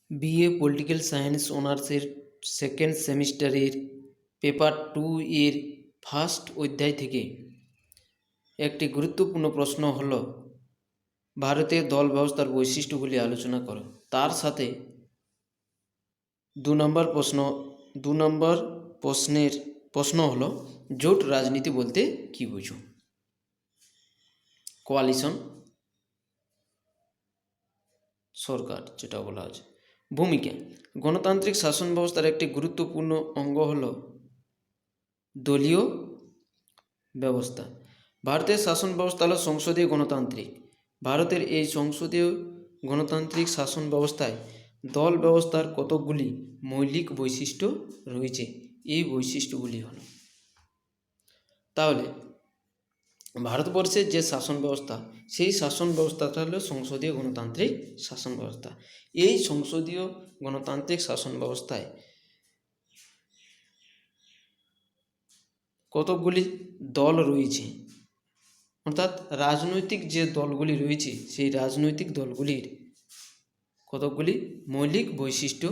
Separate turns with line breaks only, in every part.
BA political science অনার্সের second সেমিস্টারের paper 2 এর ফার্স্ট অধ্যায় থেকে একটি গুরুত্বপূর্ণ প্রশ্ন হল ভারতের দল ব্যবস্থার বৈশিষ্ট্যগুলি আলোচনা করো। তার সাথে 2 নম্বর প্রশ্ন হলো জোট রাজনীতি বলতে কি বুঝো। কোয়ালিশন সরকার যেটা বলা আছে। ভূমিকা, গণতান্ত্রিক শাসন ব্যবস্থার একটি গুরুত্বপূর্ণ অঙ্গ হল দলীয় ব্যবস্থা। ভারতের শাসন ব্যবস্থা হল সংসদীয় গণতান্ত্রিক। ভারতের এই সংসদীয় গণতান্ত্রিক শাসন ব্যবস্থায় দল ব্যবস্থার কতকগুলি মৌলিক বৈশিষ্ট্য রয়েছে। এই বৈশিষ্ট্যগুলি হল, তাহলে ভারতবর্ষের যে শাসন ব্যবস্থা, সেই শাসন ব্যবস্থাটা হলো সংসদীয় গণতান্ত্রিক শাসন ব্যবস্থা। এই সংসদীয় গণতান্ত্রিক শাসন ব্যবস্থায় কতকগুলি দল রয়েছে, অর্থাৎ রাজনৈতিক যে দলগুলি রয়েছে সেই রাজনৈতিক দলগুলির কতকগুলি মৌলিক বৈশিষ্ট্য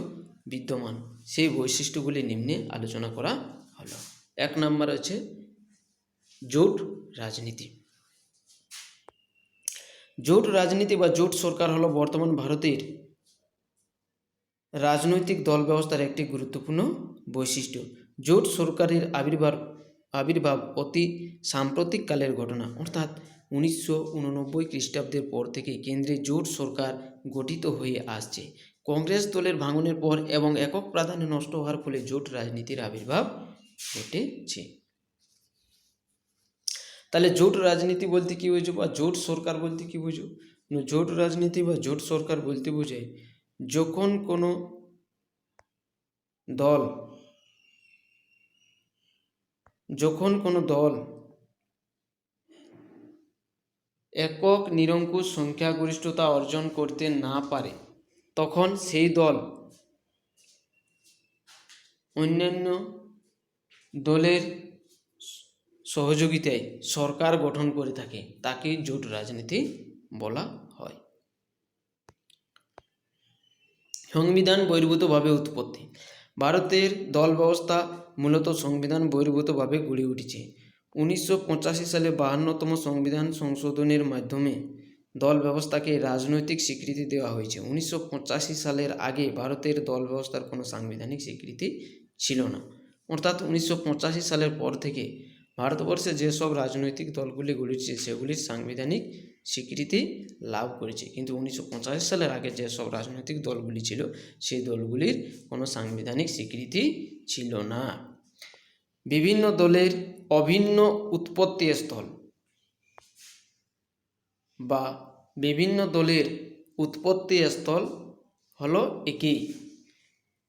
বিদ্যমান। সেই বৈশিষ্ট্যগুলি নিম্নে আলোচনা করা হলো। 1 নম্বর হচ্ছে জোট রাজনীতি। জোট রাজনীতি বা জোট সরকার হলো বর্তমান ভারতের রাজনৈতিক দল ব্যবস্থার একটি গুরুত্বপূর্ণ বৈশিষ্ট্য। জোট সরকারের আবির্ভাব অতি সাম্প্রতিক কালের ঘটনা, অর্থাৎ 1989 খ্রিস্টাব্দের পর থেকে কেন্দ্রে জোট সরকার গঠিত হয়ে আসছে। কংগ্রেস দলের ভাঙনের পর এবং একক প্রাধান্য নষ্ট হওয়ার ফলে জোট রাজনীতির আবির্ভাব ঘটেছে। তাহলে জোট রাজনীতি বলতে কী বুঝো বা জোট সরকার বলতে কী বুঝো? জোট রাজনীতি বা জোট সরকার বলতে বোঝায় যখন কোনো দল একক নিরঙ্কুশ সংখ্যাগরিষ্ঠতা অর্জন করতে না পারে, তখন সেই দল অন্যান্য দলের সহযোগিতায় সরকার গঠন করে থাকে, তাকে জোট রাজনীতি বলা হয়। সংবিধান বহির্ভূতভাবে উৎপত্তি। ভারতের দল ব্যবস্থা মূলত সংবিধান বহির্ভূতভাবে গড়ে উঠেছে। 1985 সালে 52তম সংবিধান সংশোধনের মাধ্যমে দল ব্যবস্থাকে রাজনৈতিক স্বীকৃতি দেওয়া হয়েছে। 1985 সালের আগে ভারতের দল ব্যবস্থার কোনো সাংবিধানিক স্বীকৃতি ছিল না, অর্থাৎ 1985 সালের পর থেকে ভারতবর্ষে যেসব রাজনৈতিক দলগুলি গড়েছে সেগুলির সাংবিধানিক স্বীকৃতি লাভ করেছে, কিন্তু 1985 সালের আগে যেসব রাজনৈতিক দলগুলি ছিল সেই দলগুলির কোনো সাংবিধানিক স্বীকৃতি ছিল না। বিভিন্ন দলের অভিন্ন উৎপত্তি স্থল বা বিভিন্ন দলের উৎপত্তি স্থল হলো একই।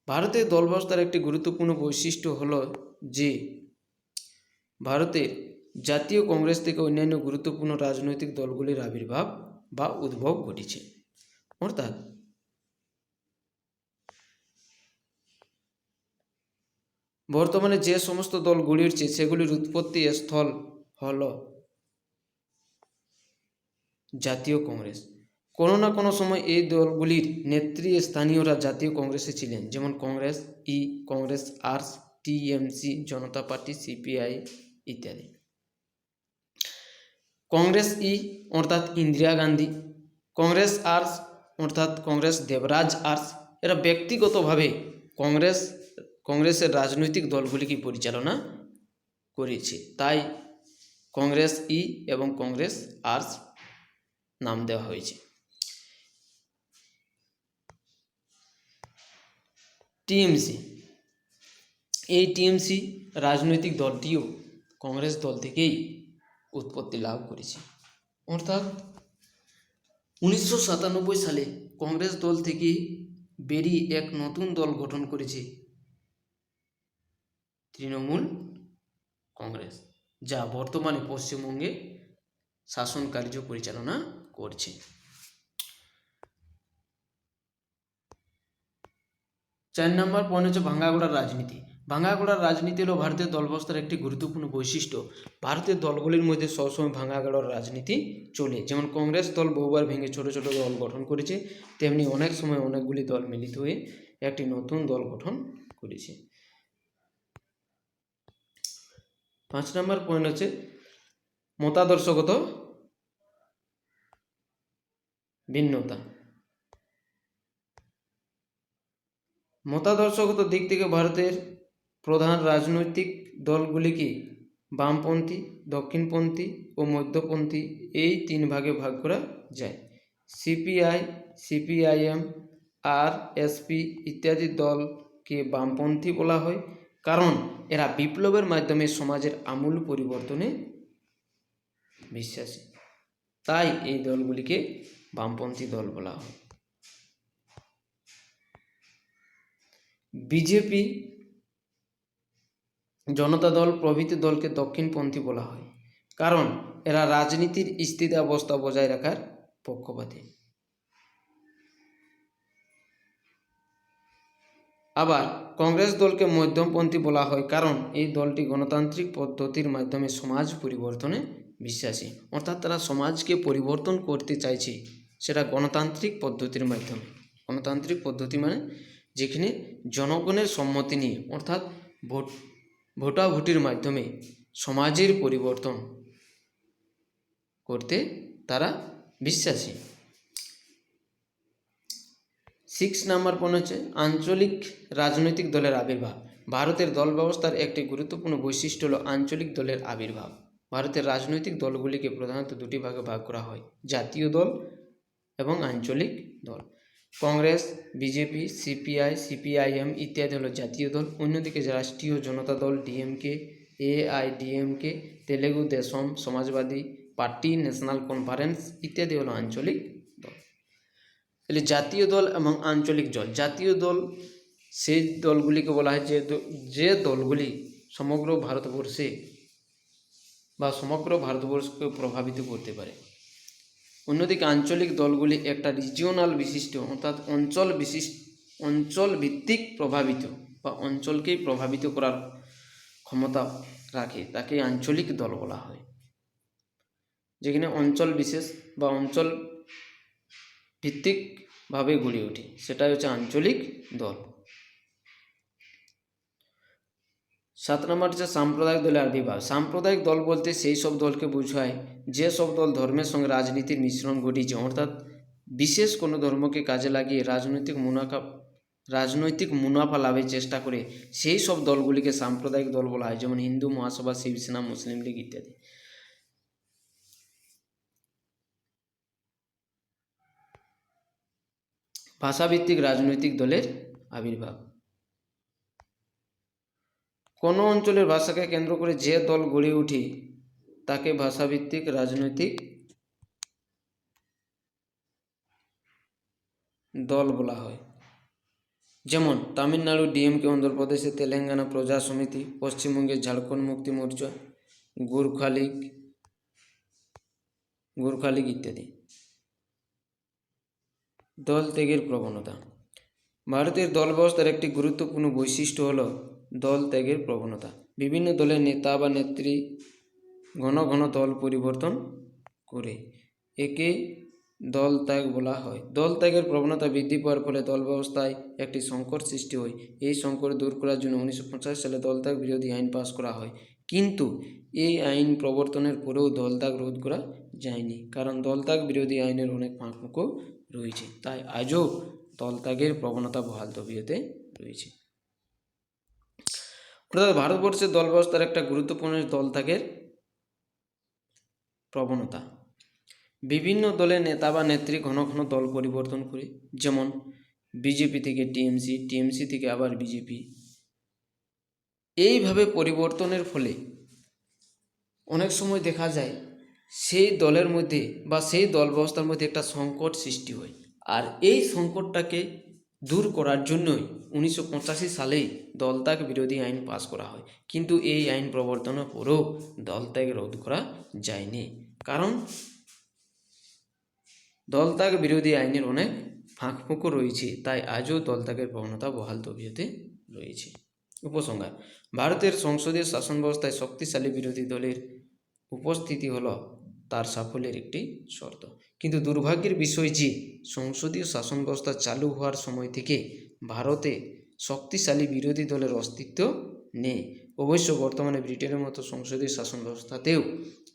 ভারতের দল ব্যবস্থার একটি গুরুত্বপূর্ণ বৈশিষ্ট্য হলো যে ভারতের জাতীয় কংগ্রেস থেকে অন্যান্য গুরুত্বপূর্ণ রাজনৈতিক দলগুলির আবির্ভাব বা উদ্ভব ঘটেছে। অর্থাৎ বর্তমানে যে সমস্ত দল গড়ে উঠছে সেগুলির উৎপত্তি স্থল হল জাতীয় কংগ্রেস। কোনো না কোনো সময় এই দলগুলির নেতৃস্থানীয়রা জাতীয় কংগ্রেসে ছিলেন, যেমন কংগ্রেস ই, কংগ্রেস আর্টস, টিএমসি, জনতা পার্টি, সিপিআই ইত্যাদি। কংগ্রেস ই অর্থাৎ ইন্দিরা গান্ধী, কংগ্রেস আর্টস অর্থাৎ কংগ্রেস দেবরাজ আর্টস, এরা ব্যক্তিগতভাবে কংগ্রেসের রাজনৈতিক দলগুলিকে পরিচালনা করেছে, তাই কংগ্রেস ই এবং কংগ্রেস আর্টস নাম দেওয়া হয়েছে। টিএমসি, এই টিএমসি রাজনৈতিক দলটিও কংগ্রেস দল থেকেই উৎপত্তি লাভ করেছে, অর্থাৎ 1997 সালে কংগ্রেস দল থেকে বেরিয়ে এক নতুন দল গঠন করেছে তৃণমূল কংগ্রেস, যা বর্তমানে পশ্চিমবঙ্গে শাসন কার্য পরিচালনা করছে। 4 নম্বর পয়েন্ট হচ্ছে ভাঙ্গাগড়ার রাজনীতি। ভাঙাগড়ার রাজনীতি হলো ভারতের দল ব্যবস্থার একটি গুরুত্বপূর্ণ বৈশিষ্ট্য। ভারতের দলগুলির মধ্যে সবসময় ভাঙাগড়ার রাজনীতি চলে। যেমন কংগ্রেস দল বহুবার ভেঙে ছোট ছোট দল গঠন করেছে, তেমনি অনেক সময় অনেকগুলি দল মিলিত হয়ে একটি নতুন দল গঠন করেছে। 5 নম্বর পয়েন্ট হচ্ছে মতাদর্শগত ভিন্নতা। মতাদর্শগত দিক থেকে ভারতের প্রধান রাজনৈতিক দলগুলিকে বামপন্থী, দক্ষিণপন্থী ও মধ্যপন্থী এই 3 ভাগে ভাগ করা যায়। সিপিআই, সিপিআইএম, আরএসপি ইত্যাদি দলকে বামপন্থী বলা হয়, কারণ এরা বিপ্লবের মাধ্যমে সমাজের আমূল পরিবর্তনে বিশ্বাসী, তাই এই দলগুলিকে বামপন্থী দল বলা হয়। বিজেপি, জনতা দল প্রভৃতি দলকে দক্ষিণপন্থী বলা হয়, কারণ এরা রাজনীতির স্থিতাবস্থা বজায় রাখার পক্ষপাতী। আবার কংগ্রেস দলকে মধ্যমপন্থী বলা হয়, কারণ এই দলটি গণতান্ত্রিক পদ্ধতির মাধ্যমে সমাজ পরিবর্তনে বিশ্বাসী, অর্থাৎ তারা সমাজকে পরিবর্তন করতে চাইছে, সেটা গণতান্ত্রিক পদ্ধতির মাধ্যমে। গণতান্ত্রিক পদ্ধতি মানে যেখানে জনগণের সম্মতি নিয়ে, অর্থাৎ ভোটাভুটির মাধ্যমে সমাজের পরিবর্তন করতে তারা বিশ্বাসী। 6 নম্বর পয়েন্ট হচ্ছে আঞ্চলিক রাজনৈতিক দলের আবির্ভাব। ভারতের দল ব্যবস্থার একটি গুরুত্বপূর্ণ বৈশিষ্ট্য হল আঞ্চলিক দলের আবির্ভাব। ভারতের রাজনৈতিক দলগুলিকে প্রধানত 2টি ভাগে ভাগ করা হয়, জাতীয় দল এবং আঞ্চলিক দল। কংগ্রেস, বিজেপি, সিপিআই, সিপিআইএম ইত্যাদি হলো জাতীয় দল। অন্যদিকে Rashtriya Janata Dal, DMK, AIADMK, Telugu Desam, Samajwadi Party, National Conference ইত্যাদি হলো আঞ্চলিক দল। তাহলে জাতীয় দল এবং আঞ্চলিক দল। জাতীয় দল সেই দলগুলিকে বলা হয় যে দলগুলি সমগ্র ভারতবর্ষে বা সমগ্র ভারতবর্ষকে প্রভাবিত করতে পারে। অন্যদিকে আঞ্চলিক দলগুলি একটা রিজিওনাল বিশিষ্ট, অর্থাৎ অঞ্চল ভিত্তিক প্রভাবিত বা অঞ্চলকেই প্রভাবিত করার ক্ষমতা রাখে, তাকে আঞ্চলিক দল বলা হয়। যেখানে অঞ্চল বিশেষ বা অঞ্চল ভিত্তিকভাবে গড়ে ওঠে, সেটাই হচ্ছে আঞ্চলিক দল। 7 নম্বর হচ্ছে সাম্প্রদায়িক দলের আবির্ভাব। সাম্প্রদায়িক দল বলতে সেই সব দলকে বোঝায় যে সব দল ধর্মের সঙ্গে রাজনীতির মিশ্রণ ঘটিয়েছে, অর্থাৎ বিশেষ কোনো ধর্মকে কাজে লাগিয়ে রাজনৈতিক মুনাফা লাভের চেষ্টা করে সেই সব দলগুলিকে সাম্প্রদায়িক দল বলা হয়, যেমন হিন্দু মহাসভা, শিবসেনা, মুসলিম লীগ ইত্যাদি। ভাষাভিত্তিক রাজনৈতিক দলের আবির্ভাব। কোনো অঞ্চলের ভাষাকে কেন্দ্র করে যে দল গড়ে ওঠে তাকে ভাষাভিত্তিক রাজনৈতিক দল বলা হয়। যেমন তামিলনাড়ু ডিএমকে, অন্ধ্রপ্রদেশে তেলেঙ্গানা প্রজা সমিতি, পশ্চিমবঙ্গে ঝাড়খণ্ড মুক্তি মোর্চা, গোর্খা লীগ ইত্যাদি। দল ত্যাগের প্রবণতা। ভারতের দল ব্যবস্থার একটি গুরুত্বপূর্ণ বৈশিষ্ট্য হল দল ত্যাগের প্রবণতা। বিভিন্ন দলের নেতা বা নেত্রী ঘন ঘন দল পরিবর্তন করে, একে দল ত্যাগ বলা হয়। দল ত্যাগের প্রবণতা বৃদ্ধি পাওয়ার ফলে দল ব্যবস্থায় একটি সংকট সৃষ্টি হয়। এই সংকট দূর করার জন্য 1950 সালে দল ত্যাগ বিরোধী আইন পাস করা হয়, কিন্তু এই আইন প্রবর্তনের পরেও দল ত্যাগ রোধ করা যায়নি, কারণ দল ত্যাগ বিরোধী আইনের অনেক ফাঁকফোকর রয়েছে, তাই আজও দল ত্যাগের প্রবণতা বহাল তবিয়তে রয়েছে। অর্থাৎ ভারতবর্ষের দল ব্যবস্থার একটা গুরুত্বপূর্ণ দল ত্যাগের প্রবণতা। বিভিন্ন দলের নেতা বা নেত্রী ঘন ঘন দল পরিবর্তন করে, যেমন বিজেপি থেকে টিএমসি, টিএমসি থেকে আবার বিজেপি। এইভাবে পরিবর্তনের ফলে অনেক সময় দেখা যায় সেই দলের মধ্যে বা সেই দল ব্যবস্থার মধ্যে একটা সংকট সৃষ্টি হয়, আর এই সংকটটাকে দূর করার জন্যই 1985 সালেই দল ত্যাগ বিরোধী আইন পাস করা হয়, কিন্তু এই আইন প্রবর্তনের পরেও দল ত্যাগ রোধ করা যায়নি, কারণ দল ত্যাগ বিরোধী আইনের অনেক ফাঁকফোকর রয়েছে, তাই আজও দল ত্যাগের প্রবণতা বহাল তবিয়তে রয়েছে। উপসংহার: ভারতের সংসদীয় শাসন ব্যবস্থায় শক্তিশালী বিরোধী দলের উপস্থিতি হল তার সাফল্যের একটি শর্ত। কিন্তু দুর্ভাগ্যের বিষয় যে সংসদীয় শাসন ব্যবস্থা চালু হওয়ার সময় থেকে ভারতে শক্তিশালী বিরোধী দলের অস্তিত্ব নেই। অবশ্য বর্তমানে ব্রিটেনের মতো সংসদীয় শাসন ব্যবস্থাতেও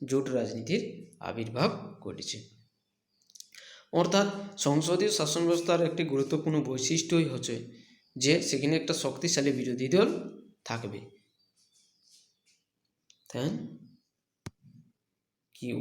জোট রাজনীতির আবির্ভাব ঘটেছে। অর্থাৎ সংসদীয় শাসন ব্যবস্থার একটি গুরুত্বপূর্ণ বৈশিষ্ট্যই হচ্ছে যে সেখানে একটা শক্তিশালী বিরোধী দল থাকবে। Thank you.